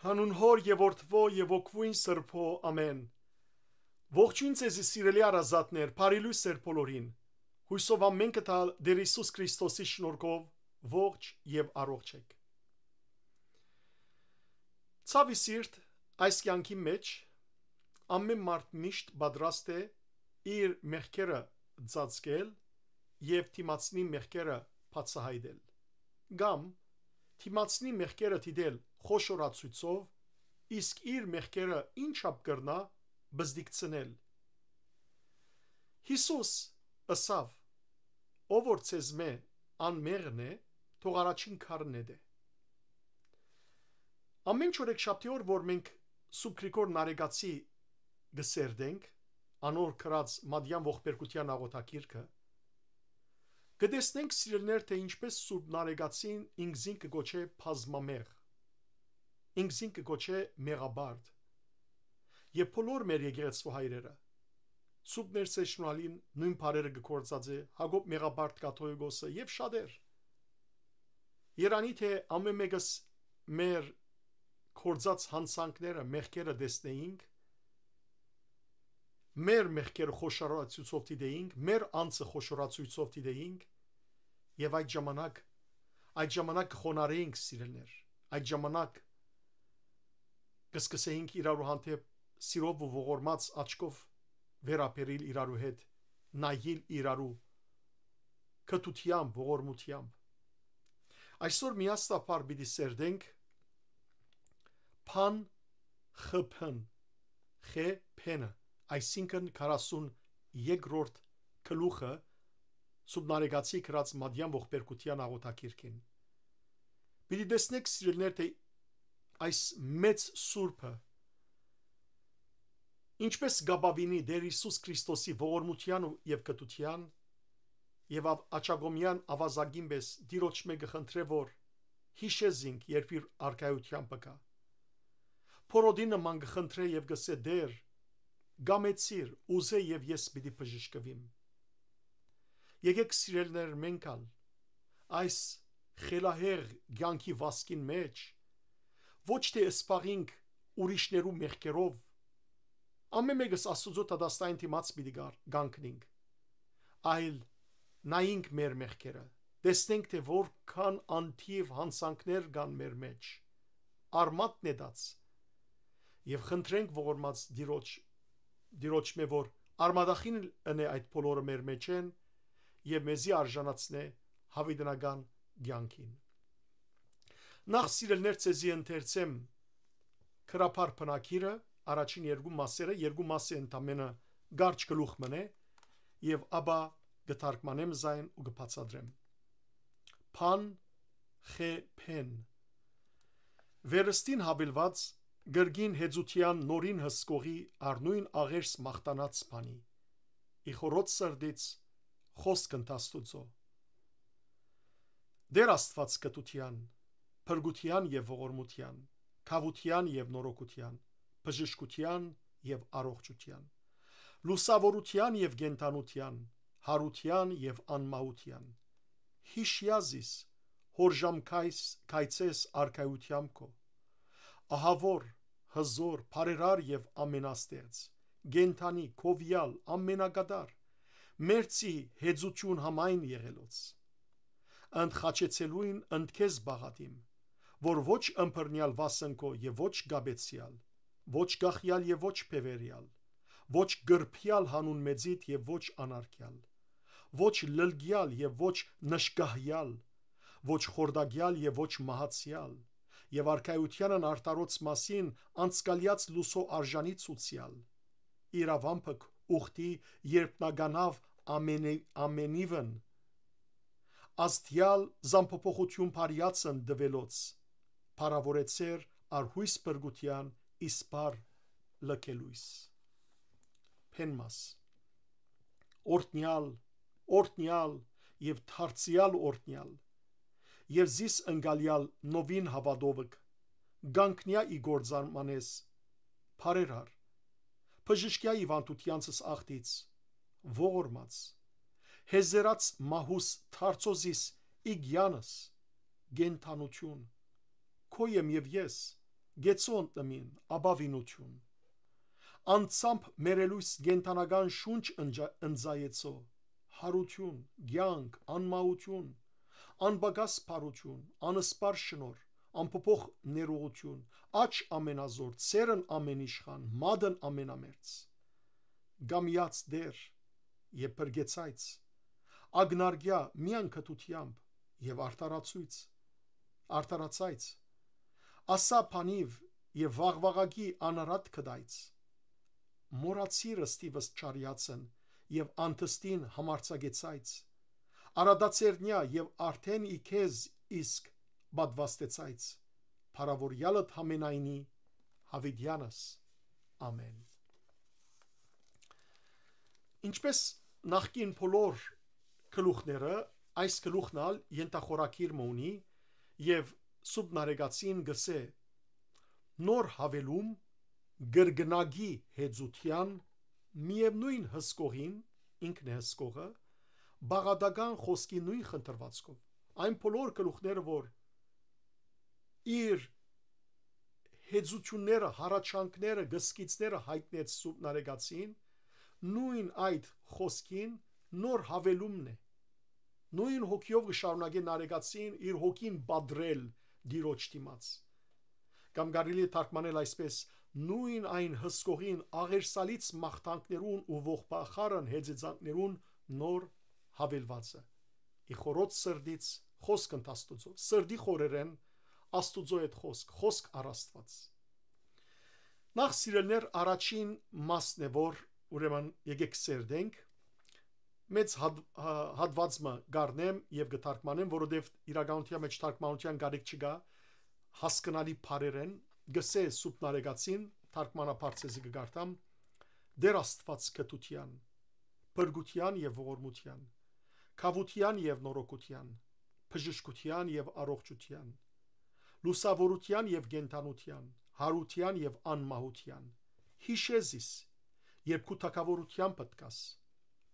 Հանուն հոր եւ որդվո եւ ոգվույն սրբո ամեն։ Ողջույն ձեզի սիրելի արազատներ, բարի լույս ձեր բոլորին։ Հույսով ամենքը տալ Տեր Հիսուս Քրիստոսի շնորհքով ողջ եւ առողջ եք։ Ցավի սիրտ, այս կյանքի մեջ ամեն մարդ միշտ պատրաստ է իր մեղքերը ծածկել եւ թիմացնի մեղքերը բացահայտել։ Կամ թիմացնի մեղքերը դիտել խոշորացույցով, իսկ իր մեղքերը ինչապ կրնա բզդիկցնել։ Հիսուս ըսավ. ով որ ցեզմե անմեղն է, թող առաջին քարն է դե։ Ամեն չորեքշաբթի օր, որ մենք Սուրբ Գրիգոր Նարեգացի գսերդենք, անոր կրած Մադյան ողբերգության աղոթակիրքը, կտեսնենք սիրելներ, թե ինչպես Սուրբ Նարեգացին ինքզին կգոչե բազմամեղ, ինքզին կգոչե մեղաբարդ, եւ բոլոր մեր եկեղեցու հայրերը Սուրբ Ներսեշնալին նույն բարերը գործածե Հակոբ մեղաբարդ կաթողիկոսը եւ շատեր։ Երանի թե ամեն մեկս մեր կորձած հանցանքները, մեղքերը տեսնեինք, մեր մեղքերը խոշորացույցով դիտեինք, մեր անձը խոշորացույցով դիտեինք, եւ այդ ժամանակ խոնարհեինք սիրելներ, այդ ժամանակ կսկսեինք իրարու հանդեպ սիրով ու ողորմած աչքով վերապերիլ իրարու հետ, նայել իրարու կտությամբ, ողորմությամբ։ Այսօր միաստապար պիտի սերդենք փան խփն խփենը, այսինքն 42-րդ գլուխը Սուրբ Նարեգացի գրած Մադյան ողբերգության աղոթակիրքին։ Պիտի տեսնեք սիրելներ, թե այս մեծ սուրբը ինչպես գաբավինի Տեր Հիսուս Քրիստոսի ողորմության եւ կտության եւ աչագոմյան ավազագին պես դիրոջ մեկը խնդրե որ հիշեզինք երբ իր արքայությամբ կա փորոդի նման կխնդրե եւ գսե Տեր գամեցիր ուզե եւ ես պիտի բժշկվիմ։ Եկեք սիրելներ մենքալ այս խելահեղ ցանկի վասկին մեջ ոչ թե սպաղինք ուրիշներու մեղքերով ամեն մեկս Աստծո տադաստային դիմաց պիտի գանքնենք, այլ նայենք մեր մեղքերը, տեսնենք թե որքան անթիվ հանցանքներ կան մեր մեջ, արմատն է դած, եւ խնդրենք ողորմած Տիրոջ մե որ արմադախին ընե այդ բոլորը մեր մեջ են եւ մեզի արժանացնե հավիտենական ցանկին։ Նախ սիրելներ ցեզի ընթերցեմ քրափար բնակիրը առաջին երկու մասը ընդամենը գարչ գլուխ մնե եւ աբա գթարգմանեմ զայն ու գբացադրեմ։ Փան խփեն վերստին հավելված գրգին հեծության նորին հսկողի արնույն աղերս մախտանած բանի իխորոց սրդից խոսք ընտաստուծո Դեր Աստված կտության փրկության եւ ողորմության քավության եւ նորոգության բժշկության եւ առողջության լուսավորության եւ գենտանության հարության եւ անմահության հիշյազիս հորժամքայցես արքայությամբ քո ահավոր հզոր բարերար եւ ամենաստեղծ գենտանի քովյալ ամենակատար մերցի հեծություն համայն եղելոց ընդխաչեցելույն ընդքեզ բաղատիմ որ ոչ ըմբռնյալ վասնքո եւ ոչ գաբեցյալ ոչ գախյալ եւ ոչ փևերյալ ոչ գրփյալ հանուն մեծիդ եւ ոչ անարգյալ ոչ լլգյալ եւ ոչ նշգահյալ ոչ խորդագյալ եւ ոչ մահացյալ եւ արքայությանն արտարոց մասին անցկալյաց լուսո արժանի ցուցյալ իրավամփը ուխտի երբ նագանավ ամենիվն աստյալ զամփոփոխություն բարիացն դվելոց փարավորեցեր արհույս բրգության իսպար լքելույս փենմաս օրտնյալ եւ թարցյալ օրտնյալ եւ զիս ընկալյալ նովին հավադովք գանքնյա իգորձանմանես բարերար բժշկյա իվանտությանցս ախտից ողորմած հեզերած մահուս թարցոզիս իգյանս գենթանություն քոյեմ եւ ես գեցոն տմին աբավինություն անցամբ մերելույս գենտանական շունչ ընձայեցո հարություն գյանք անմահություն անբագաս փարություն անսպար շնոր անփոփոխ ներողություն աչ ամենազոր ցերն ամենիշխան մադն ամենամերձ գամիած դեր եւ բրգեցայց ագնարգյա միան կտությամբ եւ արտարացայց ասա փանիվ եւ վաղվաղակի անարատ կդայց մորացիրը ստիվս չարյացն եւ անտստին համարցագեցայց արադացերնյա եւ արդեն իքեզ իսկ բադվաստեցայց փարավորյալդ համենայնի հավիդյանս ամեն ինչպես նախկին բոլոր գլուխները այս գլուխնալ ենթախորակիր մոնի եւ սուբնարեգացին գսե նոր հավելում գրգնագի հեծության միևնույն հսկողին ինքն է հսկողը բաղադական խոսքի նույն խնդրվածքով այն բոլոր գլուխները որ իր հեծությունները հարաճանքները գսկիցները հայտնեց սուբնարեգացին նույն այդ խոսքին նոր հավելումն է նույն հոգիով կշարունակի նարեգացին իր հոգին բադրել դիրոջ դիմաց կամ կարելի է թարգմանել այսպես նույն այն հսկողին աղերսալից մաղթանքներուն ու ողբախարն հեծանքներուն նոր հավելվածը ի խորոց սրդից խոսք ընթաստուծո սրդի խորերեն աստուծո այդ խոսք առաստված նախ սիրելներ առաջին մասն է որ ուրեմն եկեք սերդենք մեծ հատվածը գարնեմ եւ գթարգմանեմ որովհետեւ իրականության մեջ թարգմանության գարիք չկա հասկանալի բարերեն գսե սուբնարեգացին թարգմանապարծեզի կգարտամ դեր աստված կտության բրգության եւ ողորմության քավության եւ նորոգության բժշկության եւ առողջության լուսավորության եւ գենտանության հարության եւ անմահության հիշեզիս երբ քու թակավորության պատկաս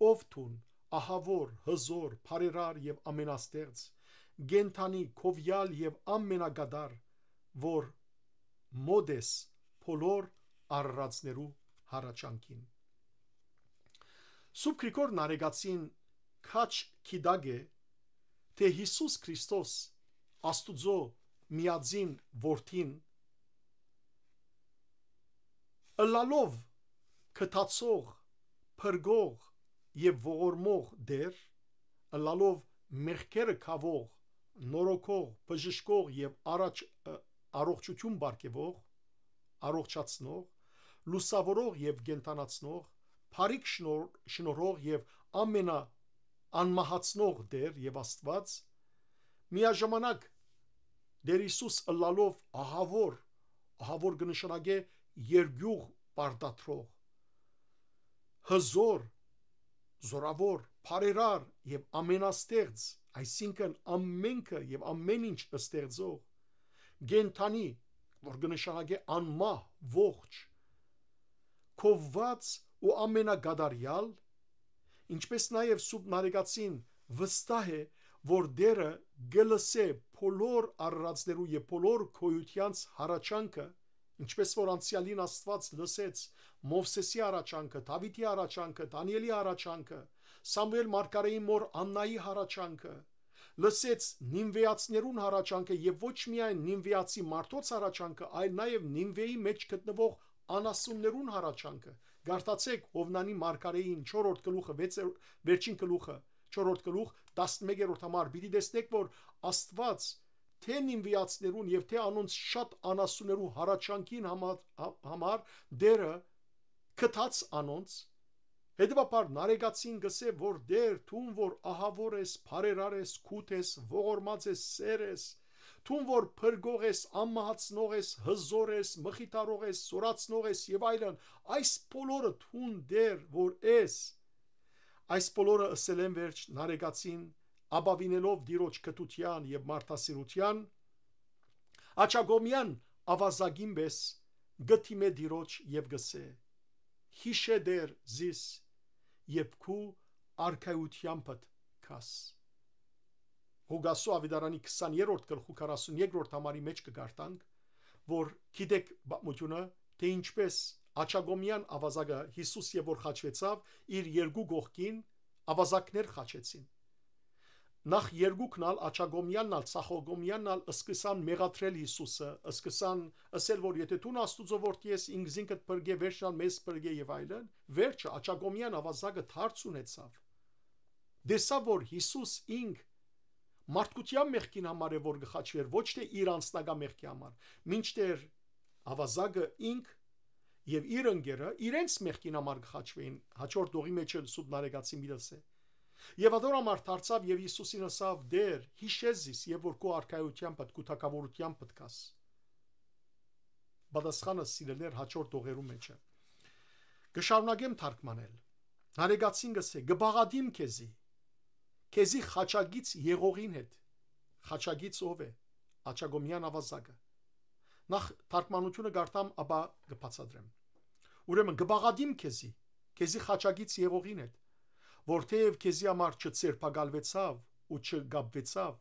ով թուն ահավոր հզոր բարերար եւ ամենաստեղծ գենտանի քովյալ եւ ամենագադար որ մոդես փոլոր առածներու հարաճանքին Սուրբ Գրիգոր Նարեգացին քաչ քիդագե թե Հիսուս Քրիստոս Աստուծո միածին որդին ըլլալով կտացող փրգող եւ ողորմող դեր ըլլալով մեղքերը քավող նորոգող բժշկող եւ առողջություն բարգեւող առողջացնող լուսավորող եւ գենտանացնող Փարիկ շնորհող եւ անմահացնող դեր եւ Աստված միաժամանակ դեր Հիսուս ըլլալով ահավոր կնշանակե երգյուղ պարտադրող հզոր զորավոր բարերար եւ ամենաստեղծ այսինքն ամենքը եւ ամեն ինչ ստեղծող գենտանի որ կնշանակե անմահ ողջ քովված ու ամենագադարյալ ինչպես նաև սուրբ նարեգացին վստահ է որ դերը գլսե բոլոր առածներու եւ բոլոր քոյությանց հարաճանքը ինչպես որ անցյալին Աստված լսեց Մովսեսի առաջանքը, Դավիթի առաջանքը, Դանիելի առաջանքը, Սամուել Մարգարեի մոր Աննայի առաջանքը, լսեց Նինվեացիներուն առաջանքը եւ ոչ միայն Նինվեացի մարդոց առաջանքը, այլ նաեւ Նինվեի մեջ գտնվող անասուններուն առաջանքը։ Գարտացեք Հովնանի Մարգարեին 4-րդ գլուխը, վերջին գլուխը, 4-րդ գլուխ 11-րդ համար պիտի տեսնեք որ Աստված թե Նինվեացիներուն եւ թե անոնց շատ անասուններու հարաճանքին համար դերը կտած անոնց հետևաբար նարեգացին գսե որ դեր թուն որ ահավոր ես բարերար ես քութ ես ողորմած ես սեր ես թուն որ փրգող ես ամմահացնող ես հզոր ես մխիթարող ես սորացնող ես եւ այլն այս բոլորը թուն դեր որ ես այս բոլորը ըսել են վերջ նարեգացին աբավինելով դիրոջ կտության եւ մարդասիրության աչագոմյան ավազագին բես գտիմե դիրոջ եւ գսե հիշե դեր զիս եւ քու արքայությանդ կաս Հոգասու ավիդարանի 20-րդ գլխու 42-րդ համարի մեջ կգարտանք որ գիտեք պատմությունը, թե ինչպես Աչագոմյան ավազակը Հիսուս եւ որ խաչվեցավ, իր երկու կողքին ավազակներ խաչեցին։ Նախ երկուքն ալ Աչագոմյանն ալ Ցախոգոմյանն ալ սկսան մեղադրել Հիսուսը, սկսան ասել, որ եթե դու Աստուծո որդի ես, ինքզինքդ բրգե վերջնալ մեզ բրգե եւ այլն, վերջը Աչագոմյան ավազակը դարձ ունեցավ։ Դեսավ, որ Հիսուս ինք մարդկության մեղքին համար է որ գխաչվեր, ոչ թե իր անձնական մեղքի համար, մինչդեռ ավազակը ինք եւ իր ընկերը իրենց մեղքին համար գխաչվեին։ Հաջորդ դողի մեջ էլ Սուրբ Նարեգացի միլս է։ Եվ adorամար դարձավ եւ Հիսուսին ասավ. «Դեր, հիշեզիս եւ որ քո արքայության պետք ու թակավորության պետքաս»։ Բադասխանը սիրելներ հաջորդ դողերու մեջ է։ Գշարունակեմ թարգմանել։ Նարեգացին գսե. «Գբաղադիմ քեզի խաչագից եղողին հետ»։ Խաչագից ով է։ Աչագոմյան ավազակը։ Նախ թարգմանությունը գարտամ, ապա կբացատրեմ։ Ուրեմն գբաղադիմ քեզի խաչագից եղողին հետ, որթեև քեզի համար չցերպակալվեցավ ու չգաբվեցավ,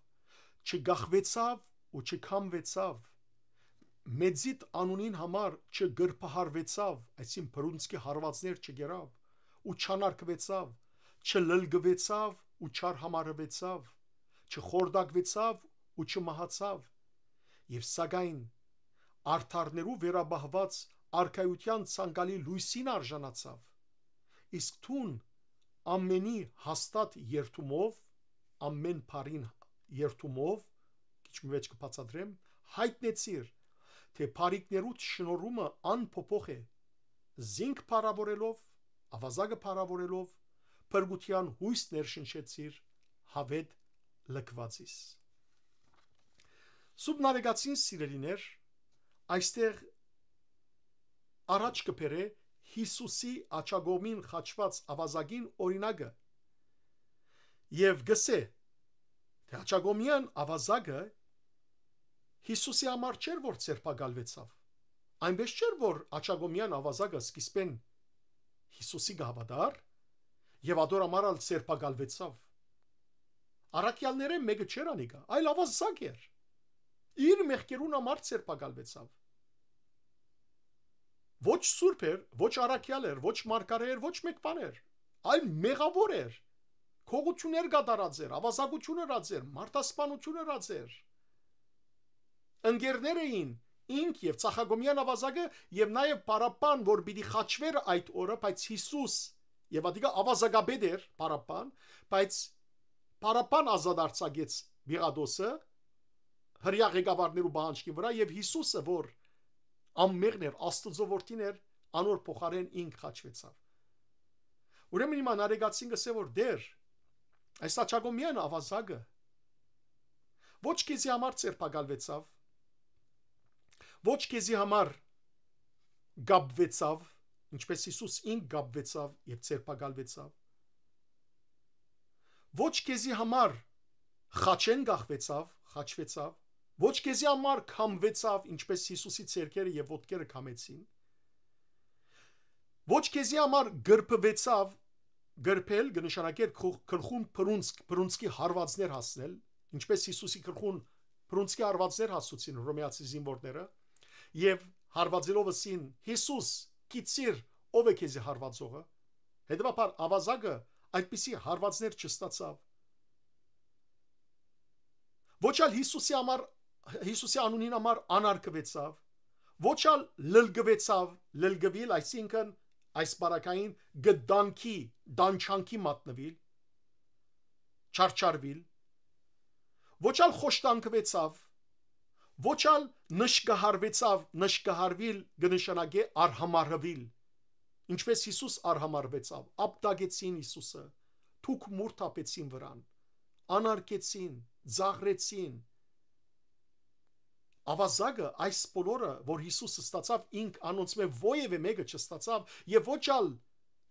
չգախվեցավ ու չքամվեցավ, մեծիտ անունին համար չգրփահարվեցավ, այսին բրունցքի հարվածներ չգերավ ու չանարգվեցավ, չլլգվեցավ ու չարհամարվեցավ, չխորդակվեցավ ու չմահացավ, եւ սակայն արդարներու վերաբահված արքայության ցանկալի լույսին արժանացավ, իսկ թուն ամենի հաստատ երթումով, ամեն բարին երթումով, քիչ մեջ կբացատրեմ, հայտնեցիր, թե բարիկներուց շնորհումը անփոփոխ է, զինք փառավորելով, ավազակը փառավորելով, փրկության հույս ներշնչեցիր հավետ լքվածիս։ Սուրբ Նարեգացին սիրելիներ, այստեղ առաջ կբերե Հիսուսի Աչագոմին խաչված ավազակին օրինակը եւ գսե, թե Աչագոմյան ավազակը Հիսուսի համար չէր որ ցերպակալվեցավ, այնպես չէր որ Աչագոմյան ավազակը սկիզբեն Հիսուսի գավադար եւ adorամարալ ցերպակալվեցավ։ Արաքյալները մեկը չէր անիկա, այլ ավազակ էր։ Իր մեղքերուն համար ցերպակալվեցավ։ Ոչ սուրբ էր, ոչ արաքյալ էր, ոչ մարգարե էր, ոչ մեկ բան էր, այլ մեղավոր էր, քողություններ կատարած էր, ավազակություն ըրած էր, մարդասպանություն ըրած էր։ Ընկերներ էին ինք եւ Ցախագոմյան ավազակը եւ նաեւ Պարապան, որ պիտի խաչվեր այդ օրը, բայց Հիսուս եւ ադիգա ավազակաբեդ էր Պարապան, բայց Պարապան ազատ արձակեց Բիղադոսը հրյա ղեկավարներու բանջկի վրա եւ Հիսուսը, որ ամմեղն էր, Աստծո որդին էր, անոր փոխարեն ինք խաչվեցավ։ Ուրեմն հիմա Նարեգացին գսե որ դեր այս Աչագոմյան ավազակը ոչ քեզի համար ցերպակալվեցավ, ոչ քեզի համար գաբվեցավ, ինչպես Հիսուս ինք գաբվեցավ եւ ցերպակալվեցավ, ոչ քեզի համար խաչեն գախվեցավ, խաչվեցավ, ոչ քեզի համար քամվեցավ, ինչպես Հիսուսի ցերկերը եւ ոտքերը քամեցին, ոչ քեզի համար գրփվեցավ, գրփել կնշանակեր քրխուն բրունցքի հարվածներ հասնել, ինչպես Հիսուսի քրխուն բրունցքի հարվածներ հասուցին հռոմեացի զինվորները, եւ հարվածելով ասին Հիսուս, գիտիր ով է քեզի հարվածողը, հետեւաբար ավազակը այդպիսի հարվածներ չստացավ։ Ոչ ալ Հիսուսի անունին համար անարգվեցավ, ոչ ալ լլգվեցավ, լլգվիլ, այսինքն այս բարակային գդանքի, դանչանքի մատնվիլ, չարչարվիլ, ոչ ալ խոշտանգվեցավ, ոչ ալ նշկահարվեցավ, նշկահարվիլ կնշանակե արհամարհվիլ, ինչպես Հիսուս արհամարվեցավ, ապտագեցին Հիսուսը, թուք մուրթ ապեցին վրան, անարգեցին, ձաղրեցին։ Ավազակը այս բոլորը, որ Հիսուսը ստացավ, ինք անոնցմե ովևէ մեկը չստացավ եւ ոչ ալ,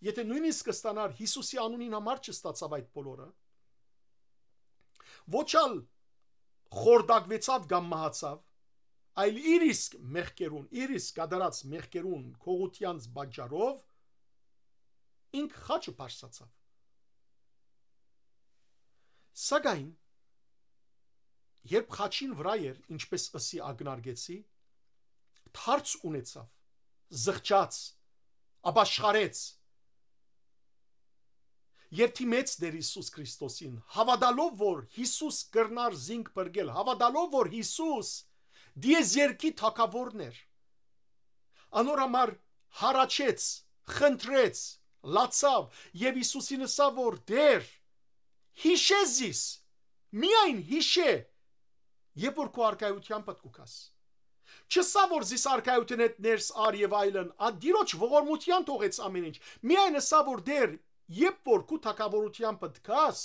եթե նույնիսկ կստանար Հիսուսի անունին համար չստացավ այդ բոլորը, ոչ ալ խորդակվեցավ կամ մահացավ, այլ իր իսկ մեղքերուն, իր իսկ կատարած մեղքերուն քողությանց բաժարով ինք խաչը բարձրացավ։ Սակայն երբ խաչին վրա էր, ինչպես ըսի ագնարգեցի, թարց ունեցավ, զղջաց, ապաշխարեց եւ թիմեց Տեր Հիսուս Քրիստոսին, հավատալով, որ Հիսուս կրնար զինք բրգել, հավատալով, որ Հիսուս դիեզերքի թակավորն էր, անոր համար հարաճեց, խնդրեց, լացավ եւ Հիսուսին ասավ, որ Տեր, հիշե զիս, միայն հիշե, երբ որ քո արքայությամբ պատկուկաս։ Չսա որ զիս արքայության հետ ներս ար եւ այլն, ադիրոջ ողորմության թողեց ամեն ինչ։ Միայն ասա որ Տեր, երբ որ քո թակավորությամբ պատկաս,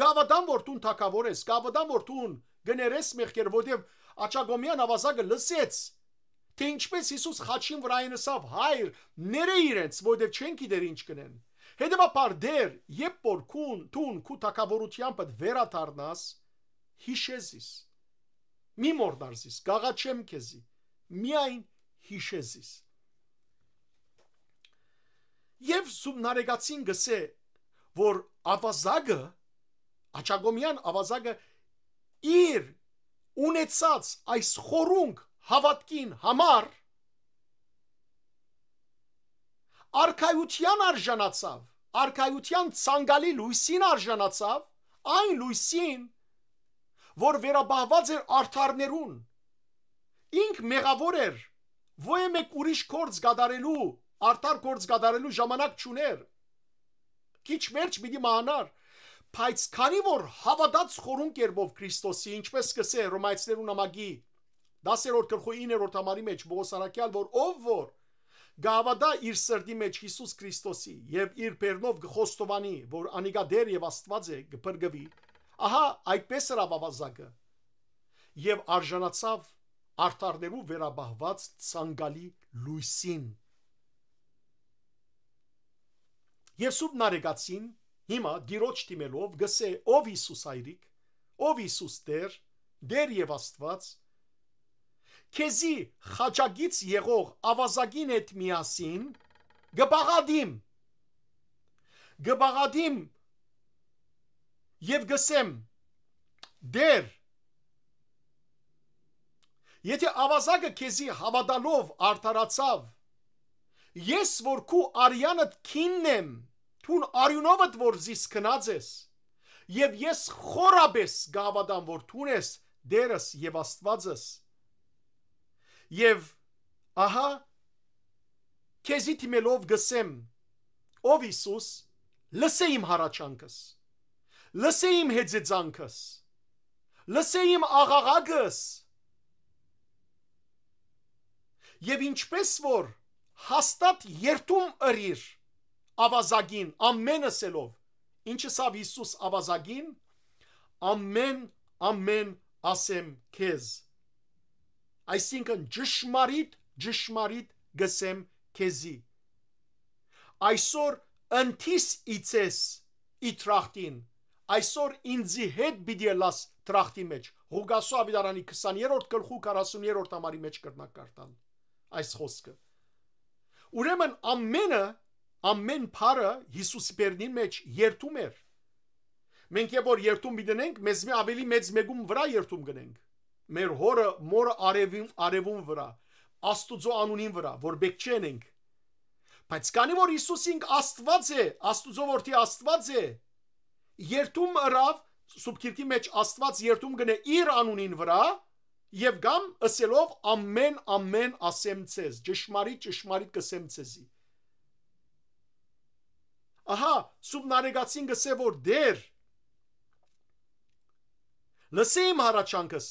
գավադան որ տուն թակավոր ես, գավադան որ տուն գներես մեղքեր, որտեւ Աչագոմյան ավազակը լսեց, թե ինչպես Հիսուս խաչին վրային ասավ, հայր, ները իրենց, որտեւ չեն գիտեր ինչ կնեն։ Հետևաբար Տեր, երբ որ տուն քո թակավորությամբ վերադառնաս, հիշեզիս, մի մորնարզիս, գաղաչեմ քեզի, միայն հիշեզիս։ Եվ Սումնարեգացին գսե, որ ավազակը, Աչագոմյան ավազակը իր ունեցած այս խորունկ հավատքին համար արքայության արժանացավ, արքայության ցանկալի լույսին արժանացավ, այն լույսին, որ վերաբահված էր արդարներուն, ինք մեղավոր էր, ոչ մեկ ուրիշ գործ գադարելու, արդար գործ գադարելու ժամանակ չուներ, քիչ վերջ պիտի մահանար, բայց քանի որ հավատաց խորունկ երբով Քրիստոսի, ինչպես կսե Հռոմայացիներուն նամակի 10-րդ գլխի 9-րդ համարի մեջ Պողոս առաքյալ, որ ով որ գավադա իր սրտի մեջ Հիսուս Քրիստոսի եւ իր բերնով գխոստովանի, որ անիկա Տեր եւ Աստված է, գբրգվի, ահա այդպես էր ավազակը եւ արժանացավ արդարներու վերաբահված ցանկալի լույսին։ Եվ Սումնարեգացին հիմա դիրոջ դիմելով գսե ով Հիսուս հայրիկ, ով Հիսուս Տեր, Տեր եւ Աստված, քեզի խաչագից եղող ավազակին հետ միասին գբաղադիմ եւ գսեմ Տեր, եթե ավազակը քեզի հավատալով արդարացավ, ես որ քու արյանդ քիննեմ, թուն արյունովդ որ զիս քնած ես, եւ ես խորաբես գավադան որ թուն ես Տերս եւ Աստվածս, եւ ահա քեզի թիմելով գսեմ, ով Հիսուս, լսե իմ հարաճանքս, լսե իմ հեծեծանքս, լսե իմ աղաղակս, եւ ինչպես որ հաստատ երթում ըրիր ավազակին ամեն ասելով, ինչը սավ Հիսուս ավազակին, ամեն ասեմ քեզ, այսինքն ճշմարիտ գսեմ քեզի, այսօր ընթիս իցես ի տրախտին, այսօր ինձի հետ պիտի ելաս տրախտի մեջ, Ղուկասու ավետարանի 20-րդ գլխու 40-րդ համարի մեջ կրնակ կարդալ այս խոսքը։ Ուրեմն ամեն բառը Հիսուսի բերնին մեջ երթում էր։ Մենք երբ որ երթում դնենք, մեզ մի ավելի մեծ մեգում վրա երթում գնենք։ Մեր հորը մորը արևում վրա, Աստուծո անունին վրա, որ բեք չենենք։ Բայց քանի որ Հիսուս ինք Աստված է, Աստուծո որդի Աստված է, երթում ըրավ Սուրբ Գիրքի մեջ Աստված երթում գնե իր անունին վրա եւ գամ ասելով ամեն ասեմ ցեզ, ճշմարիտ կսեմ ցեզի։ Ահա Սումնարեգացին գսե որ Տեր, լսե իմ հարաճանքս,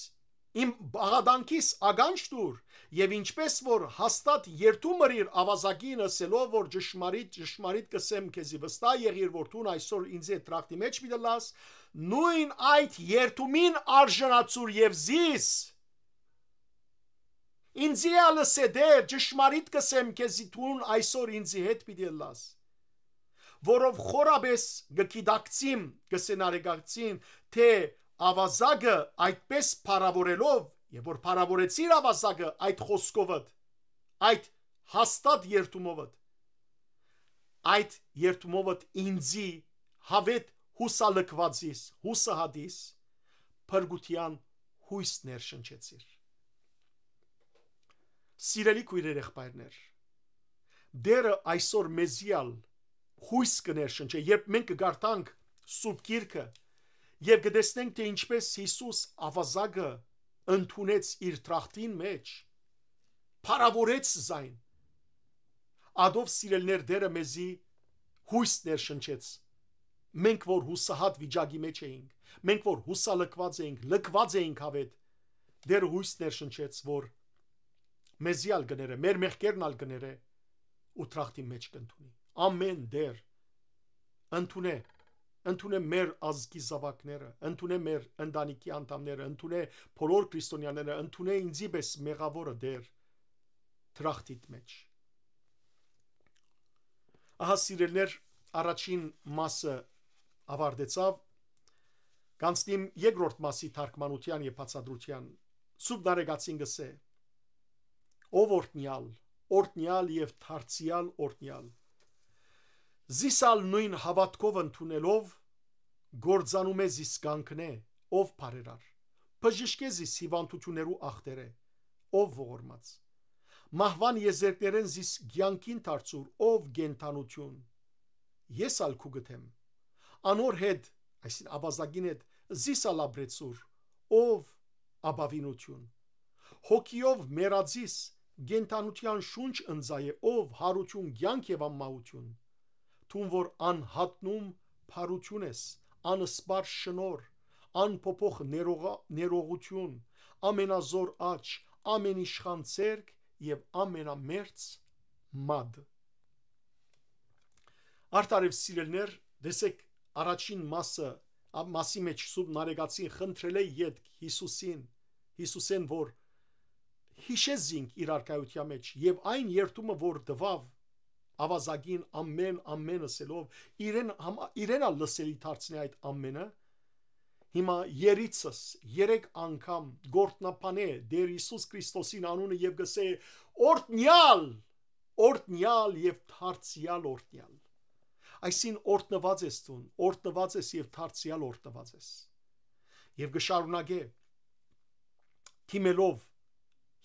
իմ բաղադանքիս ագանջ տուր, եւ ինչպես որ հաստատ երթում ըրիր ավազակին ասելով որ ճշմարիտ կսեմ քեզի, վստահ եղիր որ դու այսօր ինձ հետ տրախտի մեջ մի դլաս, նույն այդ երթումին արժանացուր եւ զիս ինձի ալսե Տեր, ճշմարիտ կսեմ քեզի, դու այսօր ինձի հետ պիտի լաս, որով խորաբես գկիդակցիմ գսենարեգակցին, թե ավազակը այդպես փարավորելով, եւ որ փարավորեցիր ավազակը այդ խոսքովդ, այդ հաստատ երթումովդ, այդ երթումովդ ինձի հավետ հուսալքվածիս, հուսահատիս, փրկության հույս ներշնչեցիր։ Սիրելի քույրեր եղբայրներ, դերը այսօր մեզիալ հույս կներշնչի, երբ մենք կգարտանք Սուրբ Գիրքը եւ կտեսնենք, թե ինչպես Հիսուս ավազակը ընդունեց իր տրախտին մեջ, փառավորեց զայն, ադով սիրելներ դերը մեզի հույս ներշնչեց, մենք որ հուսահատ վիճակի մեջ էինք, մենք որ հուսալքված էինք հավետ, դերը հույս ներշնչեց, որ մեզիալ գները, մեր մեղքերն ալ գները ու տրախտի մեջ կընդունի, ամեն դեր ընդունե մեր ազգի զավակները, ընդունե մեր ընտանիքի անդամները, ընդունե բոլոր քրիստոնյաները, ընդունե ինձի պես մեղավորը դեր տրախտիտ մեջ։ Ահա սիրելներ, առաջին մասը ավարտեցավ, կանցնիմ երկրորդ մասի թարգմանության եւ բացատրության։ Սուրբ Նարեկացին գսե. ով օրհնյալ եւ թարցիալ օրհնյալ, զիսալ նույն հավատքով ընդունելով գործանում է զիսկանքն է, ով բարերար, բժշկե զիս հիվանդություններու ախտերը, ով ողորմած, մահվան եզերքներեն զիս գյանքին դարձուր, ով գենթանություն, ես ալ քու գտեմ, անոր հետ, այսին ավազագին հետ, զիսալ աբրեցուր, ով աբավինություն, հոգիով մերածիս, գենթանության շունչ ընձայե, ով հարություն գյանք եւ ամմահություն, թուն որ անհատնում փարություն ես, անսպար շնոր, անփոփոխ ներողություն, ամենազոր աճ, ամենիշխան ցերկ եւ ամենամերձ մադ։ Արտարև սիրելներ, դեսեք առաջին մասի մեջ Սուրբ Նարեկացին խնդրել է յետք Հիսուսեն, որ հիշեզինք իր արքայության մեջ եւ այն երթումը, որ դվավ ավազագին ամեն ասելով, իրենա լսելի դարձնի այդ ամենը, հիմա երիցս 3 անգամ գործնապանե դեր Հիսուս Քրիստոսին անունը եւ գսե օրհնյալ եւ թարցիալ օրհնյալ։ Այսին օրհնված ես դուն, օրհնված ես եւ թարցիալ օրհնված ես։ Եվ գշարունակե թիմելով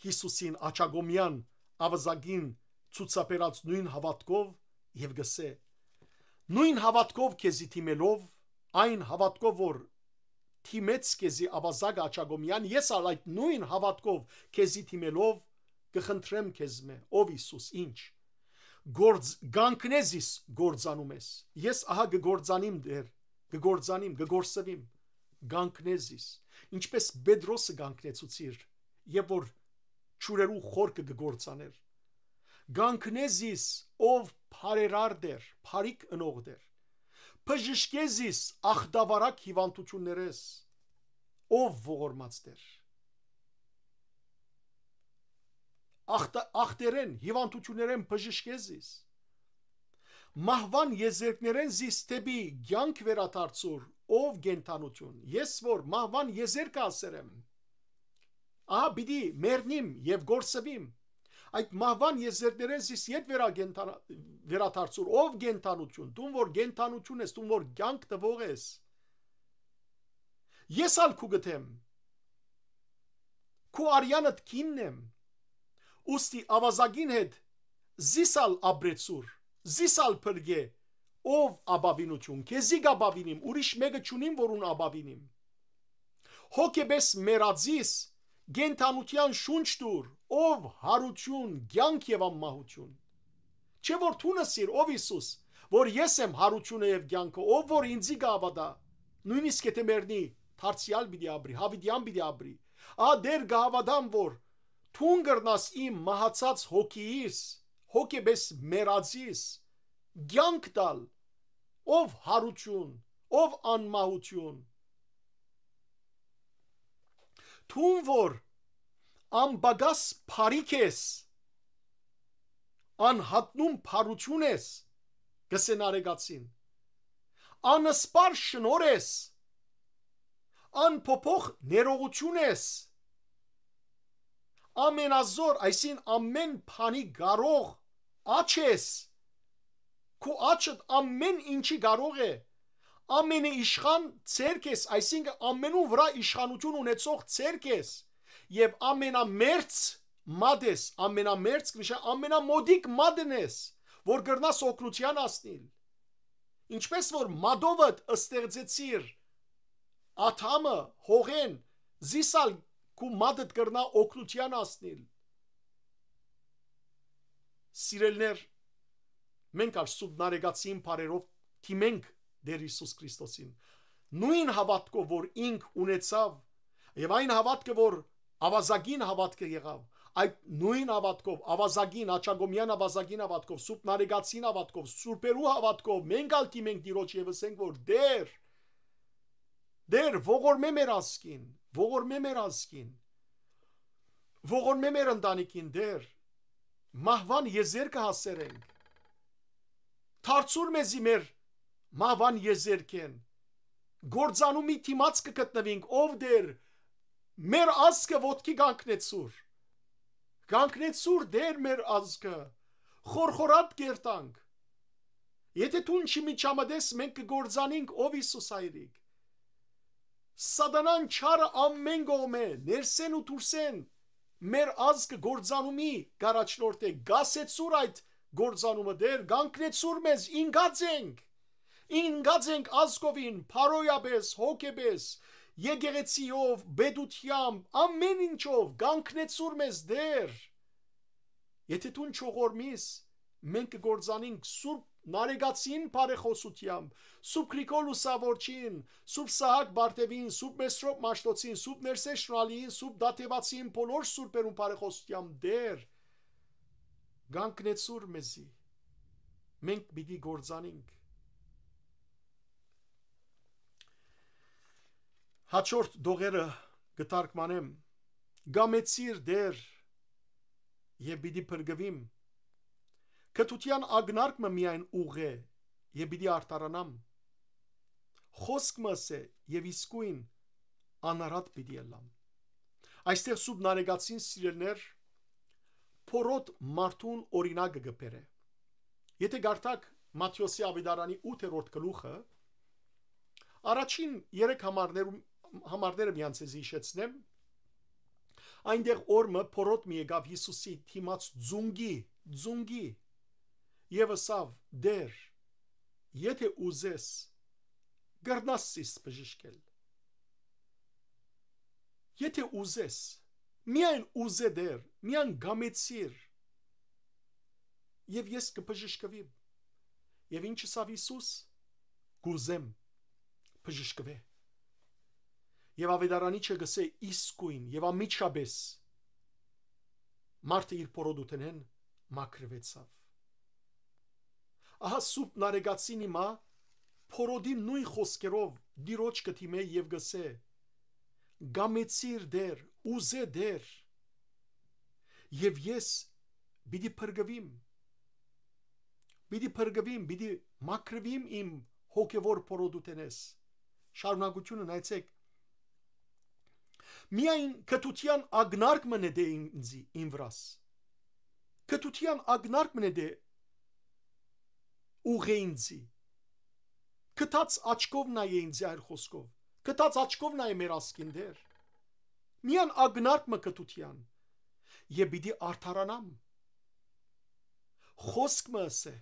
Հիսուսին աչագոմյան ավազագին ցուցաբերած նույն հավատքով եւ գսե նույն հավատքով քեզի թիմելով, այն հավատքով որ թիմեց քեզի ավազակ աչագոմյան, ես ալ այդ նույն հավատքով քեզի թիմելով կխնդրեմ քեզմե, ով Հիսուս, ինչ գանքնեզիս գործանում ես, ես ահա կգործանիմ, գանքնեզիս, ինչպես Պետրոսը գանքնեցուցիր, եւ որ ճուրերու խորքը կգործաներ, գանքնեզիս, ով բարերար դեր, բարիք ընող դեր, բժշկեզիս ախտավարակ հիվանդություններես, ով ողորմած դեր, ախտերեն, հիվանդություններեն բժշկեզիս, մահվան եզերքներեն զիս տեպի կյանք վերադարձուր, ով գենթանություն, ես որ մահվան եզերքը ասերեմ, ահա պիտի մեռնիմ եւ գործվիմ, այդ մահվան եզերքներեն զիս ետ վերադարձուր, ով գենթանություն, դու որ գենթանություն ես, դու որ կյանք տվող ես, ես ալ քու գտեմ, քու արյանդ կիննեմ, ուստի ավազագին հետ զիսալ աբրեցուր, զիսալ փրգե, ով աբավինություն, քեզի գաբավինիմ, ուրիշ մեկը չունիմ, որուն աբավինիմ, հոգեբես մերածիս, գենթանության շունչ դուր, ով հարություն, կյանք եւ ամմահություն, չէ որ թունսիր, ով Հիսուս, որ ես եմ հարությունը եւ կյանքը, ով որ ինձի գավադա, նույնիսկ եթե մեռնի, թարցիալ պիտի ապրի, հավիտյան պիտի ապրի, դեր գավադամ, որ թուն գրնաս իմ մահացած հոգիիս, հոգեբես մերածիս, կյանք տալ, ով հարություն, ով անմահություն, թուն որ անբագաս փարիք ես, անհատնում փարություն ես, գսեն Նարեկացին, անսպար շնոր ես, անփոփոխ ներողություն ես, ամենազոր, այսին ամեն բանի կարող աչ ես, քու աչդ ամեն ինչի կարող է, ամենը իշխան ցերկ ես, այսինքն ամենու վրա իշխանություն ունեցող ցերկ ես, եւ ամենամերձ մադես, ամենամերձ կնշա ամենամոդիկ մադն ես, որ գրնաս օգնության ասնիլ։ Ինչպես որ մադովը ստեղծեցիր աթամը, հողեն, զիսալ կու մադդ գրնա օգնության ասնիլ։ Սիրելներ, մենք ալ սուտ նարեգացին բարերով թիմենք Դեր Հիսուս Քրիստոսին։ Նույն հավատքով, որ ինք ունեցավ, եւ այն հավատքը, որ ավազագին հավատքը եղավ, այդ նույն հավատքով, ավազագին, աչագոմյան ավազագին հավատքով, սուրբ նարեգացին հավատքով, սուրբերու հավատքով, մենք ալ թիմենք Տիրոջ եւ ասենք, որ Դեր ողորմե մեր ազգին, ողորմե մեր ազգին, ողորմե մեր ընտանիքին, Դեր մահվան եզերքը հասերենք, թարցուր մեզի մեր մահվան եզերքեն, գործանումի թիմաց կգտնվենք, ով Դեր մեր ազգը ոտքի գանքնեցուր Դեր մեր ազգը, խորխորատ կերտանք, եթե տուն չի միջամդես մենք կգործանենք, ով Հիսուս հայրիկ, սատանան չարը ամեն գողմ է, ներսեն ու դուրսեն, մեր ազգը գործանումի գարաչնորդ է, գասեցուր այդ գործանումը Դեր, գանքնեցուր մեզ, ինգած ենք ազգովին, փարոյաբես, հոգեբես, եկեղեցիով, բեդությամբ, ամեն ինչով, գանքնեցուր մեզ Դեր, եթե տուն չողորմիս, մենք կգործանենք սուրբ նարեգացին բարեխոսությամբ, սուրբ Գրիգոր Լուսավորչին, սուրբ Սահակ Բարտևին, սուրբ Մեսրոպ Մաշտոցին, սուրբ Ներսես Շնալին, սուրբ Դաթևացին, բոլոր սուրբերուն բարեխոսությամբ Դեր, գանքնեցուր մեզի, մենք պիտի գործանենք։ Հաջորդ դողերը գտարկմանեմ, գամեցիր Դեր եւ պիտի փրկվիմ, կտության ագնարկը միայն ուղ է եւ պիտի արտարանամ, խոսք մսե եւ իսկույն անարատ պիտի ելամ։ Այստեղ սուբ նարեգացին սիրելներ փորոտ մարդուն օրինակը գբերե։ Եթե գարտակ Մատթեոսի ավետարանի 8-րդ գլուխը, առաջին 3 համարները միանցես հիշեցնեմ, այնտեղ օրը փորոտ մի եկավ Հիսուսի թիմաց ձունգի եւ ասավ Դեր, եթե ուզես գրնաս սիս բժշկել, եթե ուզես, միայն ուզե Դեր, միայն գամեցիր եւ ես կբժշկվեմ։ Եվ ինչ ասավ Հիսուս, գուզեմ բժշկվե։ Եվ ավետարանի չգսե իսկույն եւ ամիջապես մարդը իր փորոդութենեն մաքրվեցավ։ Ահա սուրբ նարեգացին հիմա փորոդի նույն խոսքերով դիրոջ կթիմե եւ գսե գամեցիր Դեր, ուզե Դեր, եւ ես պիտի փրկվիմ, պիտի մաքրվիմ իմ հոգեվոր փորոդութենես։ Շարունակությունը նայեցեք, միայն կտության ագնարկ մնե դե ինձի իմ վրաս, կտության ագնարկ մնե դե ուղե ինձի, կտած աչկով նայե ինձի այր խոսքով, կտած աչկով նայե մեր ասկին Դեր, միայն ագնարկ մը կտության, եւ պիտի արդարանամ, խոսք մը ասե,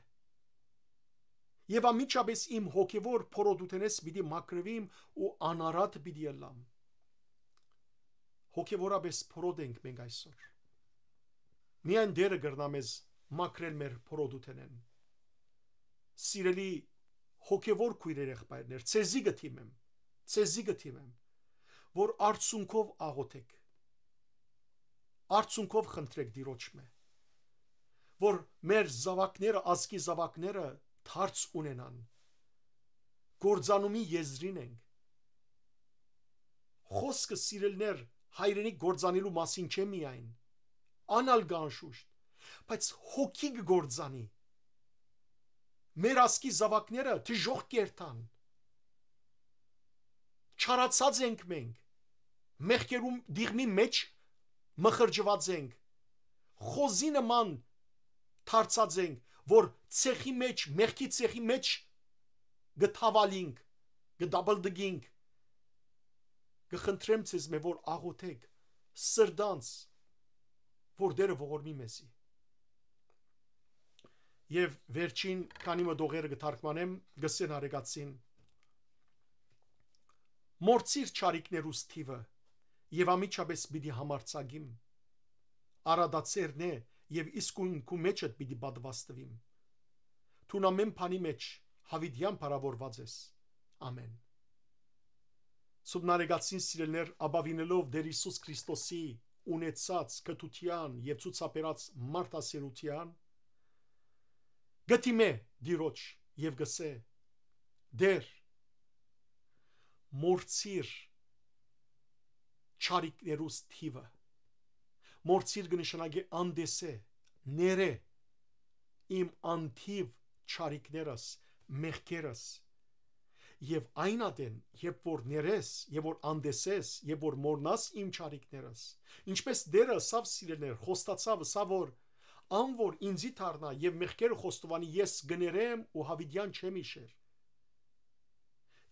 եւ ամիջապես իմ հոգեվոր փորոդութենես պիտի մաքրվիմ ու անարատ պիտի ելամ։ Հոգեվորապես փորոդ ենք մենք այսօր։ Միայն Դերը գրնա մեզ մաքրել մեր փորոդութենեն։ Սիրելի հոգեվոր քույրեր եղբայրներ, ցեզի գտիմեմ, որ արցունքով աղոթեք, արցունքով խնդրեք Տիրոջը, որ մեր զավակները, ազգի զավակները թարց ունենան, գործանումի եզրին ենք։ Խոսքը սիրելներ հայրենիք գործանելու մասին չէ միայն, անալ գանշուշտ, բայց հոգի գործանի։ Մեր ազգի զավակները դժոխք կերտան։ Չարացած ենք մենք, մեղքերում դիղմի մեջ մխրջված ենք, խոզի նման թարցած ենք, որ ցեխի մեջ, մեղքի ցեխի մեջ գտավալինք, գդաբլդգինք, գխնդրեմ ցեզ մե որ աղոթեք, սրդանց, որ Տերը ողորմի մեզի։ Եվ վերջին քանի մտողերը կթարգմանեմ գսեն արեգացին մորցիր չարիքներուս թիվը եւ ամիջապես պիտի համարցագիմ արադացերն է եւ իսկույն քու մեջդ պիտի բադվաստվիմ թուն ամեն բանի մեջ հավիդյան բարավորված ես ամեն Սուբնարեգացին սիրելներ ապավինելով Տեր Հիսուս Քրիստոսի ունեցած կտության եւ ցուցաբերած մարդասիրության գտիմե դիրոջ եւ գսե Դեր մորցիր չարիքներուս թիվը մորցիր կնշանակի անդեսե ները իմ անթիվ չարիքներս մեղքերս եւ այն ադեն երբ որ ներես եւ որ անդեսես եւ որ մորնաս իմ չարիքներս ինչպես դերը սավ սիրելներ խոստացավ սա որ անոր ինձի դառնա եւ մեղքերը խոստովանի ես գներեմ ու հավիդյան չեմ իշեր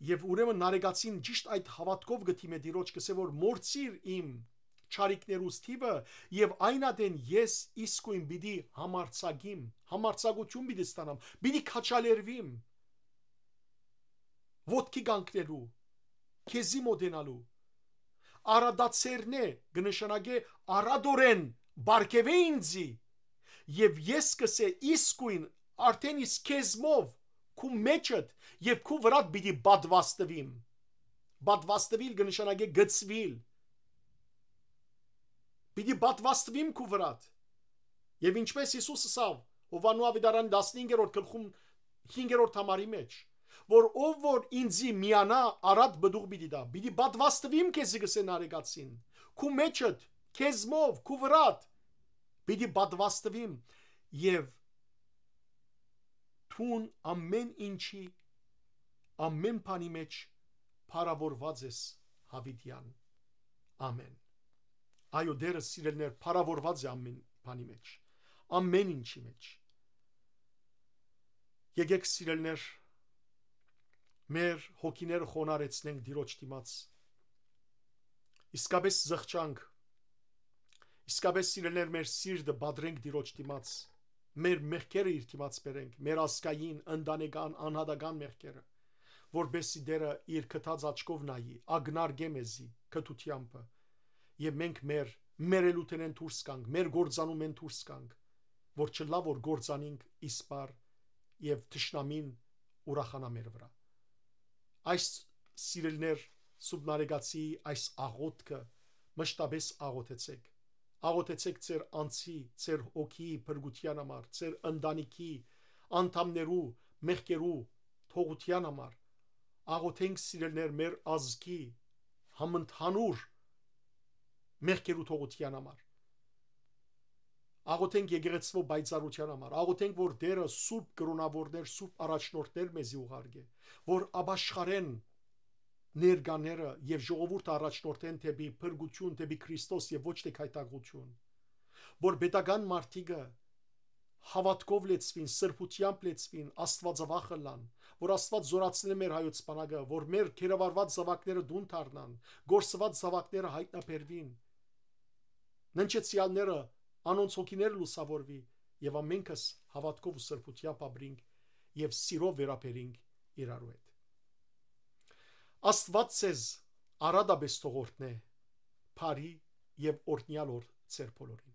եւ ուրեմն նարեգացին ճիշտ այդ հավատքով գտիմե դիրոջ կսե որ մորցիր իմ չարիքներուս թիվը եւ այն ադեն ես իսկույն պիտի համարցագիմ համարցագություն պիտի ստանամ պիտի քաչալերվիմ ոտքի գանքնելու քեզի մոդենալու արադացերնե գնշանագե արադորեն բարգեվե ինձի եւ ես կսե իսկույն արդեն իսկ քեզմով քու մեջդ եւ քու վրատ պիտի բադվաստվիմ բադվաստվիլ գնշանագե գծվիլ պիտի բադվաստվիմ քու վրատ եւ ինչպես Հիսուսը ասավ Հովանու ավետարան 15-րդ գլխում 5-րդ համարի մեջ որ ով որ ինձի միանա արդ բդուղ պիտի բադվաստվիմ քեզի գսեն արեգացին քու մեջդ քեզմով քու վրատ պիտի բադվաստվիմ եւ թուն ամեն ինչի ամեն բանի մեջ փարավորված ես հավիդյան ամեն այո դերը սիրելներ փարավորված է ամեն բանի մեջ ամեն ինչի մեջ եկեք սիրելներ մեր հոգիները խոնարեցնենք Տիրոջ դիմաց իսկապես զղջանք իսկապես սիրելներ մեր սիրտը բադրենք Տիրոջ դիմաց մեր մեղքերը իր դիմաց բերենք մեր ասկային ընտանեկան անհատական մեղքերը որբեսի դերը իր կթած աչքով նայի ագնարգե մեզի կտությամբ եւ մենք մեր մերելութենեն դուրս գանք մեր գործանումեն դուրս գանք որ չլա որ գործանինք իսպար եւ թշնամին ուրախանա մեր վրա այս սիրելներ սուբնարեգացի այս աղոթքը մշտապես աղոթեցեք աղոթեցեք ձեր անձի ձեր հոգի փրկության համար ձեր ընտանիքի անդամներու մեղքերու թողության համար աղոթենք սիրելներ մեր ազգի համընդհանուր մեղքերու թողության համար աղոթենք եկեղեցվո բայցարության համար աղոթենք որ Տերը սուրբ կրոնավորներ սուրբ առաջնորդներ մեզի ուղարկե որ ապաշխարեն ներկաները եւ ժողովուրդը առաջնորդեն դեպի փրկություն դեպի Քրիստոս եւ ոչ թե քայտագություն որ պետական մարտիկը հավատքով լեցվին սրբությամբ լեցվին աստվածավախ լան որ Աստված զորացնի մեր հայոց բանակը որ մեր քերավարված զավակները դուն դառնան գործված զավակները հայտնաբերվին ննչեցյալները անոնց հոգիները լուսավորվի եւ ամենքս հավատքով ու սրբությամբ ապրենք եւ սիրով վերապերենք իրարու հետ Աստված ցեզ արադաբես թողորտնե բարի եւ օրհնյալ օր ձեր բոլորին